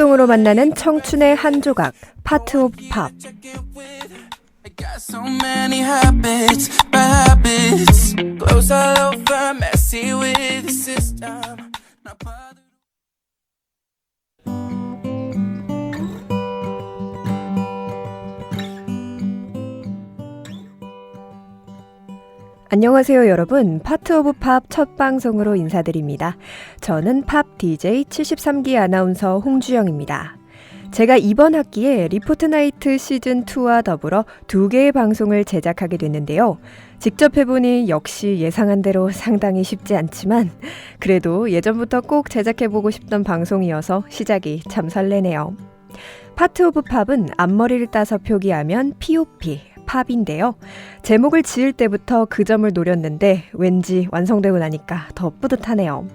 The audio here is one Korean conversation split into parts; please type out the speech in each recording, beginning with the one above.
팝송으로 만나는 청춘의 한 조각, 파트 오브 팝. Got so many habits, bad habits. Close all over, messy with the system. Not bothered. 안녕하세요 여러분. 파트 오브 팝 첫 방송으로 인사드립니다. 저는 팝 DJ 73기 아나운서 홍주영입니다. 제가 이번 학기에 리포트나이트 시즌2와 더불어 2개의 방송을 제작하게 됐는데요. 직접 해보니 역시 예상한 대로 상당히 쉽지 않지만 그래도 예전부터 꼭 제작해보고 싶던 방송이어서 시작이 참 설레네요. 파트 오브 팝은 앞머리를 따서 표기하면 POP, 팝인데요. 제목을 지을 때부터 그 점을 노렸는데 왠지 완성되고 나니까 더 뿌듯하네요.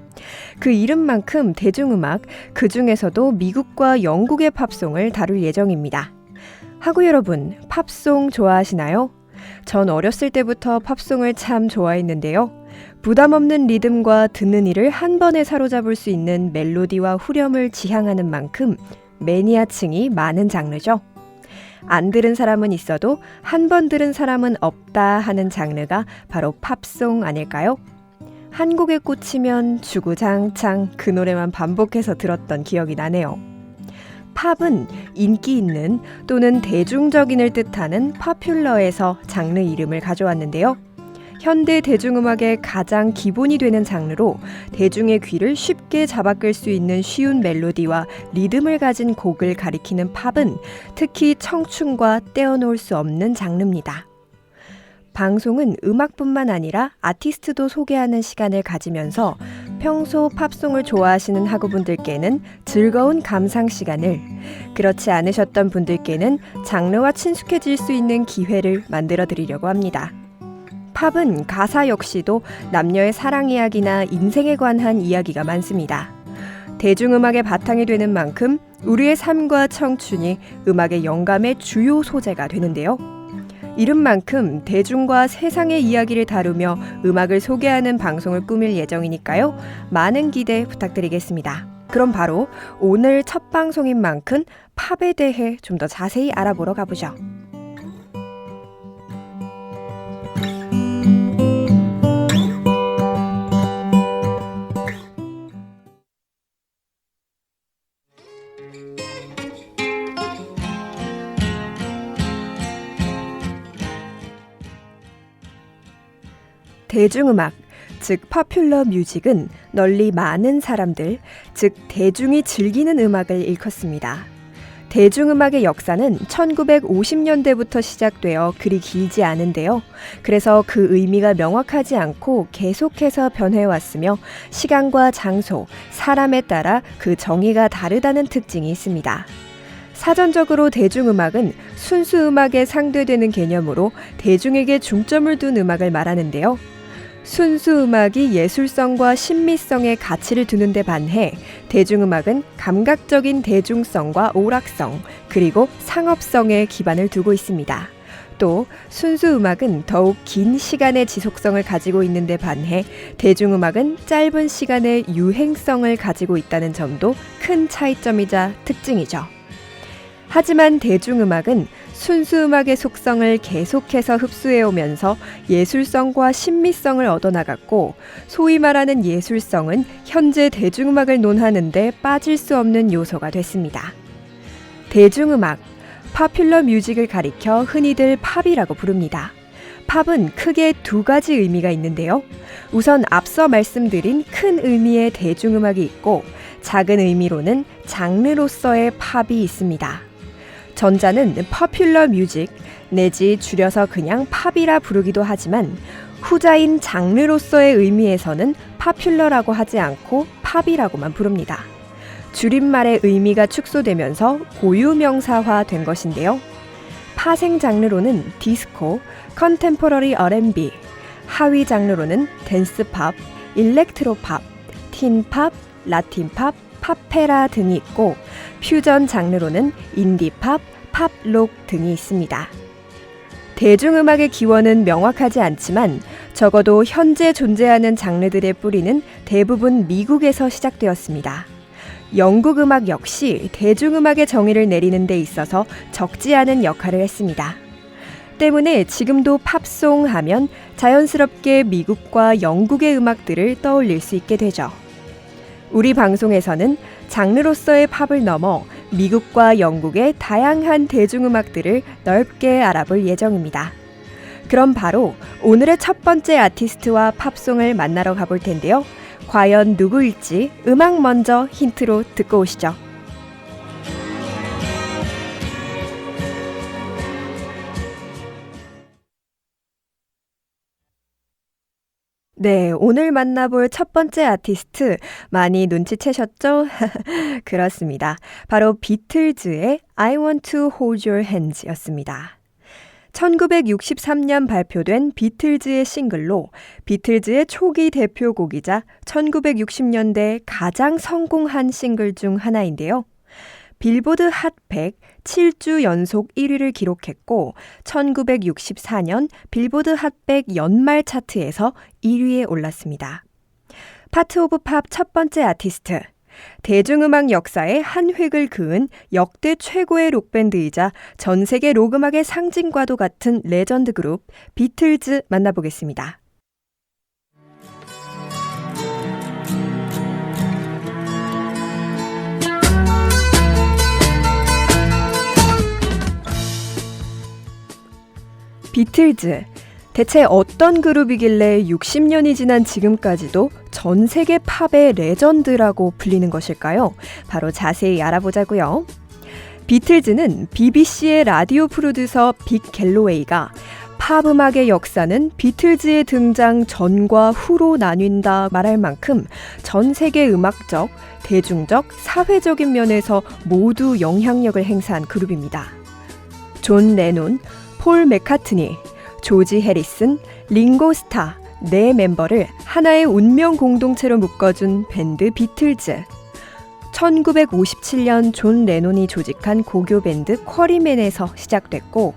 그 이름만큼 대중음악, 그 중에서도 미국과 영국의 팝송을 다룰 예정입니다. 하구 여러분, 팝송 좋아하시나요? 전 어렸을 때부터 팝송을 참 좋아했는데요. 부담 없는 리듬과 듣는 이를 한 번에 사로잡을 수 있는 멜로디와 후렴을 지향하는 만큼 매니아층이 많은 장르죠. 안 들은 사람은 있어도 한 번 들은 사람은 없다 하는 장르가 바로 팝송 아닐까요? 한 곡에 꽂히면 주구장창 그 노래만 반복해서 들었던 기억이 나네요. 팝은 인기 있는 또는 대중적인을 뜻하는 popular에서 장르 이름을 가져왔는데요. 현대 대중음악의 가장 기본이 되는 장르로 대중의 귀를 쉽게 잡아끌 수 있는 쉬운 멜로디와 리듬을 가진 곡을 가리키는 팝은 특히 청춘과 떼어놓을 수 없는 장르입니다. 방송은 음악뿐만 아니라 아티스트도 소개하는 시간을 가지면서 평소 팝송을 좋아하시는 학우분들께는 즐거운 감상 시간을, 그렇지 않으셨던 분들께는 장르와 친숙해질 수 있는 기회를 만들어 드리려고 합니다. 팝은 가사 역시도 남녀의 사랑 이야기나 인생에 관한 이야기가 많습니다. 대중음악의 바탕이 되는 만큼 우리의 삶과 청춘이 음악의 영감의 주요 소재가 되는데요. 이름만큼 대중과 세상의 이야기를 다루며 음악을 소개하는 방송을 꾸밀 예정이니까요. 많은 기대 부탁드리겠습니다. 그럼 바로 오늘 첫 방송인 만큼 팝에 대해 좀 더 자세히 알아보러 가보죠. 대중음악, 즉 popular music은 널리 많은 사람들, 즉 대중이 즐기는 음악을 일컫습니다. 대중음악의 역사는 1950년대부터 시작되어 그리 길지 않은데요. 그래서 그 의미가 명확하지 않고 계속해서 변해왔으며 시간과 장소, 사람에 따라 그 정의가 다르다는 특징이 있습니다. 사전적으로 대중음악은 순수 음악에 상대되는 개념으로 대중에게 중점을 둔 음악을 말하는데요. 순수 음악이 예술성과 신미성의 가치를 두는 데 반해 대중음악은 감각적인 대중성과 오락성, 그리고 상업성에 기반을 두고 있습니다. 또 순수 음악은 더욱 긴 시간의 지속성을 가지고 있는 데 반해 대중음악은 짧은 시간의 유행성을 가지고 있다는 점도 큰 차이점이자 특징이죠. 하지만 대중음악은 순수 음악의 속성을 계속해서 흡수해오면서 예술성과 신미성을 얻어나갔고, 소위 말하는 예술성은 현재 대중음악을 논하는데 빠질 수 없는 요소가 됐습니다. 대중음악, popular music을 가리켜 흔히들 팝이라고 부릅니다. 팝은 크게 두 가지 의미가 있는데요. 우선 앞서 말씀드린 큰 의미의 대중음악이 있고, 작은 의미로는 장르로서의 팝이 있습니다. 전자는 popular music 내지 줄여서 그냥 팝이라 부르기도 하지만 후자인 장르로서의 의미에서는 popular라고 하지 않고 팝이라고만 부릅니다. 줄임말의 의미가 축소되면서 고유명사화 된 것인데요. 파생 장르로는 디스코, 컨템포러리 R&B, 하위 장르로는 댄스팝, 일렉트로팝, 틴팝, 라틴팝, 팝페라 등이 있고, 퓨전 장르로는 인디팝, 팝록 등이 있습니다. 대중음악의 기원은 명확하지 않지만 적어도 현재 존재하는 장르들의 뿌리는 대부분 미국에서 시작되었습니다. 영국 음악 역시 대중음악의 정의를 내리는 데 있어서 적지 않은 역할을 했습니다. 때문에 지금도 팝송 하면 자연스럽게 미국과 영국의 음악들을 떠올릴 수 있게 되죠. 우리 방송에서는 장르로서의 팝을 넘어 미국과 영국의 다양한 대중음악들을 넓게 알아볼 예정입니다. 그럼 바로 오늘의 첫 번째 아티스트와 팝송을 만나러 가볼 텐데요. 과연 누구일지 음악 먼저 힌트로 듣고 오시죠. 네, 오늘 만나볼 첫 번째 아티스트 많이 눈치채셨죠? 그렇습니다. 바로 비틀즈의 I Want to Hold Your Hands 였습니다. 1963년 발표된 비틀즈의 싱글로 비틀즈의 초기 대표곡이자 1960년대 가장 성공한 싱글 중 하나인데요. 빌보드 핫 100 7주 연속 1위를 기록했고 1964년 빌보드 핫 100 연말 차트에서 1위에 올랐습니다. 파트 오브 팝 첫 번째 아티스트, 대중음악 역사의 한 획을 그은 역대 최고의 록밴드이자 전 세계 록음악의 상징과도 같은 레전드 그룹 비틀즈 만나보겠습니다. 비틀즈, 대체 어떤 그룹이길래 60년이 지난 지금까지도 전 세계 팝의 레전드라고 불리는 것일까요? 바로 자세히 알아보자고요. 비틀즈는 BBC의 라디오 프로듀서 빅 갤로웨이가 팝 음악의 역사는 비틀즈의 등장 전과 후로 나뉜다 말할 만큼 전 세계 음악적, 대중적, 사회적인 면에서 모두 영향력을 행사한 그룹입니다. 존 레논, 폴 맥카트니, 조지 해리슨, 링고 스타 네 멤버를 하나의 운명 공동체로 묶어준 밴드 비틀즈. 1957년 존 레논이 조직한 고교 밴드 쿼리맨에서 시작됐고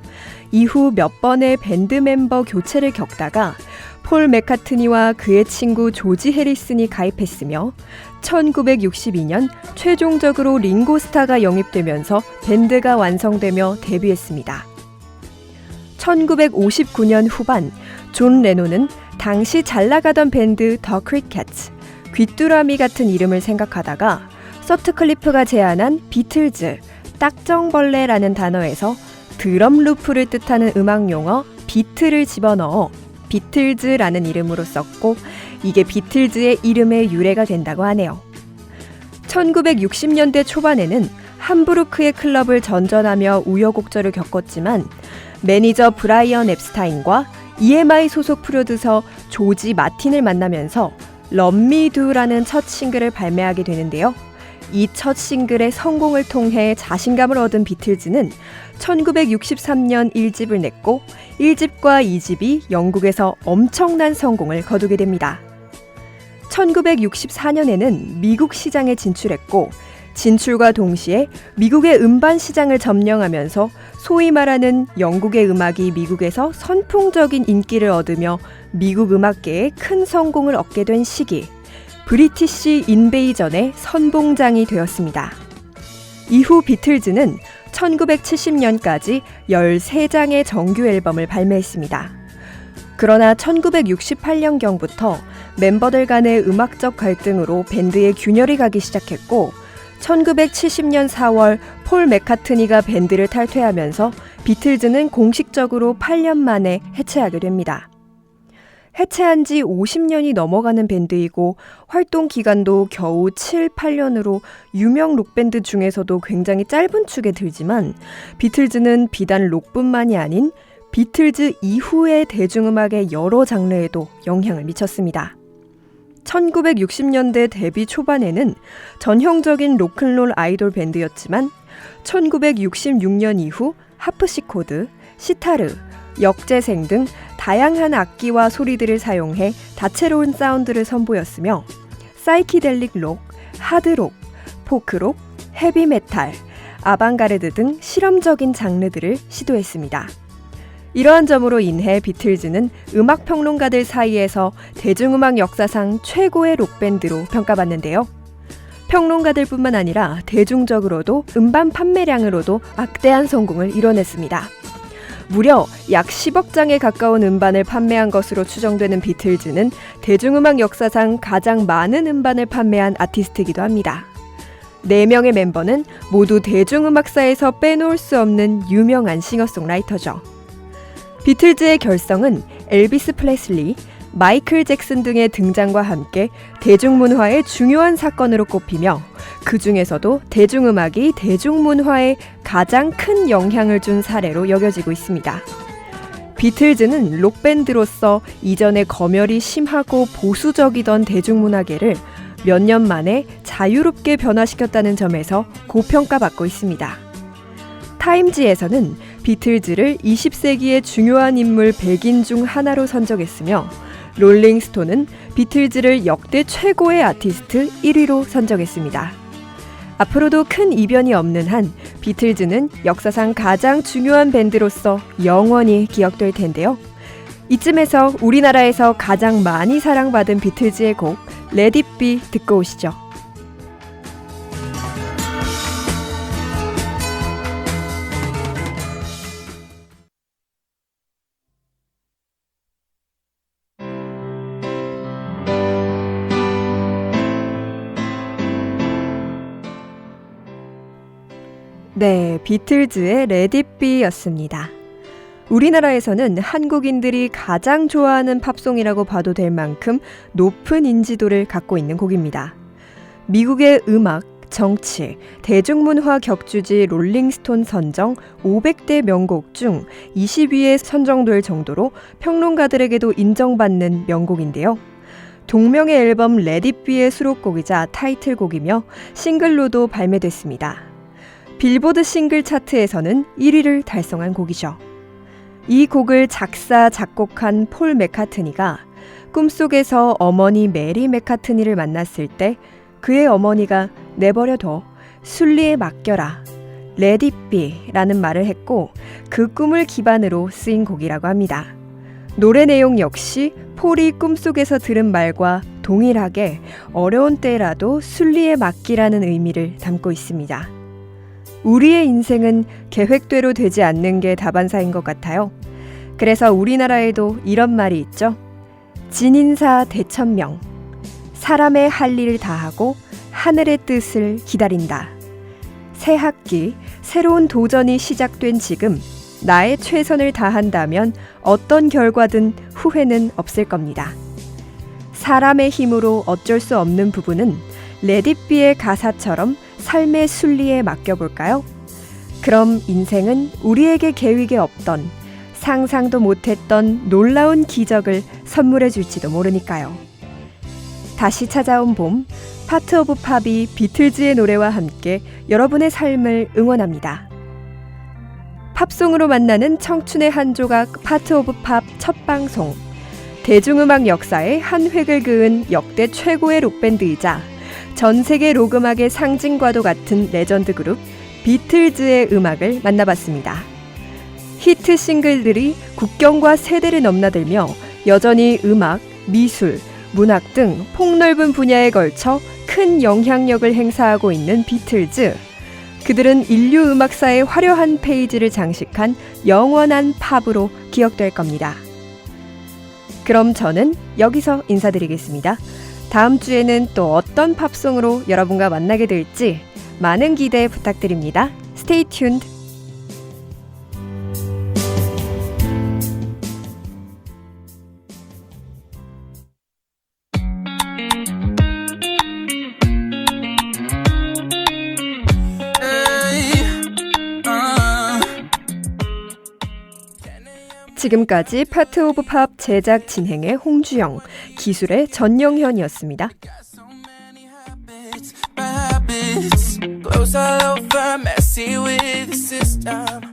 이후 몇 번의 밴드 멤버 교체를 겪다가 폴 맥카트니와 그의 친구 조지 해리슨이 가입했으며 1962년 최종적으로 링고 스타가 영입되면서 밴드가 완성되며 데뷔했습니다. 1959년 후반 존 레논은 당시 잘나가던 밴드 더 크리켓츠, 귀뚜라미 같은 이름을 생각하다가 서트클리프가 제안한 비틀즈, 딱정벌레라는 단어에서 드럼 루프를 뜻하는 음악 용어 비트를 집어넣어 비틀즈라는 이름으로 썼고 이게 비틀즈의 이름의 유래가 된다고 하네요. 1960년대 초반에는 함부르크의 클럽을 전전하며 우여곡절을 겪었지만 매니저 브라이언 앱스타인과 EMI 소속 프로듀서 조지 마틴을 만나면서 럼미두라는 첫 싱글을 발매하게 되는데요. 이 첫 싱글의 성공을 통해 자신감을 얻은 비틀즈는 1963년 1집을 냈고 1집과 2집이 영국에서 엄청난 성공을 거두게 됩니다. 1964년에는 미국 시장에 진출했고 진출과 동시에 미국의 음반 시장을 점령하면서 소위 말하는 영국의 음악이 미국에서 선풍적인 인기를 얻으며 미국 음악계에 큰 성공을 얻게 된 시기, 브리티시 인베이전의 선봉장이 되었습니다. 이후 비틀즈는 1970년까지 13장의 정규 앨범을 발매했습니다. 그러나 1968년경부터 멤버들 간의 음악적 갈등으로 밴드의 균열이 가기 시작했고 1970년 4월 폴 맥카트니가 밴드를 탈퇴하면서 비틀즈는 공식적으로 8년 만에 해체하게 됩니다. 해체한 지 50년이 넘어가는 밴드이고 활동 기간도 겨우 7, 8년으로 유명 록밴드 중에서도 굉장히 짧은 축에 들지만 비틀즈는 비단 록뿐만이 아닌 비틀즈 이후의 대중음악의 여러 장르에도 영향을 미쳤습니다. 1960년대 데뷔 초반에는 전형적인 로큰롤 아이돌 밴드였지만 1966년 이후 하프시코드, 시타르, 역재생 등 다양한 악기와 소리들을 사용해 다채로운 사운드를 선보였으며 사이키델릭 록, 하드록, 포크록, 헤비메탈, 아방가르드 등 실험적인 장르들을 시도했습니다. 이러한 점으로 인해 비틀즈는 음악평론가들 사이에서 대중음악 역사상 최고의 록밴드로 평가받는데요. 평론가들뿐만 아니라 대중적으로도 음반 판매량으로도 막대한 성공을 이뤄냈습니다. 무려 약 10억 장에 가까운 음반을 판매한 것으로 추정되는 비틀즈는 대중음악 역사상 가장 많은 음반을 판매한 아티스트이기도 합니다. 4명의 멤버는 모두 대중음악사에서 빼놓을 수 없는 유명한 싱어송라이터죠. 비틀즈의 결성은 엘비스 프레슬리, 마이클 잭슨 등의 등장과 함께 대중문화의 중요한 사건으로 꼽히며 그 중에서도 대중음악이 대중문화에 가장 큰 영향을 준 사례로 여겨지고 있습니다. 비틀즈는 록밴드로서 이전에 검열이 심하고 보수적이던 대중문화계를 몇 년 만에 자유롭게 변화시켰다는 점에서 고평가받고 있습니다. 타임지에서는 비틀즈를 20세기의 중요한 인물 100인 중 하나로 선정했으며 롤링스톤은 비틀즈를 역대 최고의 아티스트 1위로 선정했습니다. 앞으로도 큰 이변이 없는 한 비틀즈는 역사상 가장 중요한 밴드로서 영원히 기억될 텐데요. 이쯤에서 우리나라에서 가장 많이 사랑받은 비틀즈의 곡 Let It Be 듣고 오시죠. 네, 비틀즈의 Let It Be였습니다. 우리나라에서는 한국인들이 가장 좋아하는 팝송이라고 봐도 될 만큼 높은 인지도를 갖고 있는 곡입니다. 미국의 음악, 정치, 대중문화 격주지 롤링스톤 선정 500대 명곡 중 20위에 선정될 정도로 평론가들에게도 인정받는 명곡인데요. 동명의 앨범 Let It Be의 수록곡이자 타이틀곡이며 싱글로도 발매됐습니다. 빌보드 싱글 차트에서는 1위를 달성한 곡이죠. 이 곡을 작사, 작곡한 폴 맥카트니가 꿈속에서 어머니 메리 맥카트니를 만났을 때 그의 어머니가 내버려둬, 순리에 맡겨라, Let It Be 라는 말을 했고 그 꿈을 기반으로 쓰인 곡이라고 합니다. 노래 내용 역시 폴이 꿈속에서 들은 말과 동일하게 어려운 때라도 순리에 맡기라는 의미를 담고 있습니다. 우리의 인생은 계획대로 되지 않는 게 다반사인 것 같아요. 그래서 우리나라에도 이런 말이 있죠. 진인사 대천명, 사람의 할 일을 다하고 하늘의 뜻을 기다린다. 새 학기, 새로운 도전이 시작된 지금 나의 최선을 다한다면 어떤 결과든 후회는 없을 겁니다. 사람의 힘으로 어쩔 수 없는 부분은 Let It Be의 가사처럼 삶의 순리에 맡겨볼까요? 그럼 인생은 우리에게 계획에 없던, 상상도 못했던 놀라운 기적을 선물해 줄지도 모르니까요. 다시 찾아온 봄, 파트 오브 팝이 비틀즈의 노래와 함께 여러분의 삶을 응원합니다. 팝송으로 만나는 청춘의 한 조각 파트 오브 팝 첫 방송. 대중음악 역사에 한 획을 그은 역대 최고의 록밴드이자 전 세계 록음악의 상징과도 같은 레전드 그룹 비틀즈의 음악을 만나봤습니다. 히트 싱글들이 국경과 세대를 넘나들며 여전히 음악, 미술, 문학 등 폭넓은 분야에 걸쳐 큰 영향력을 행사하고 있는 비틀즈. 그들은 인류 음악사의 화려한 페이지를 장식한 영원한 팝으로 기억될 겁니다. 그럼 저는 여기서 인사드리겠습니다. 다음 주에는 또 어떤 팝송으로 여러분과 만나게 될지 많은 기대 부탁드립니다. Stay tuned. 지금까지 파트 오브 팝 제작 진행의 홍주영, 기술의 전영현이었습니다. Close all over, messy with the system.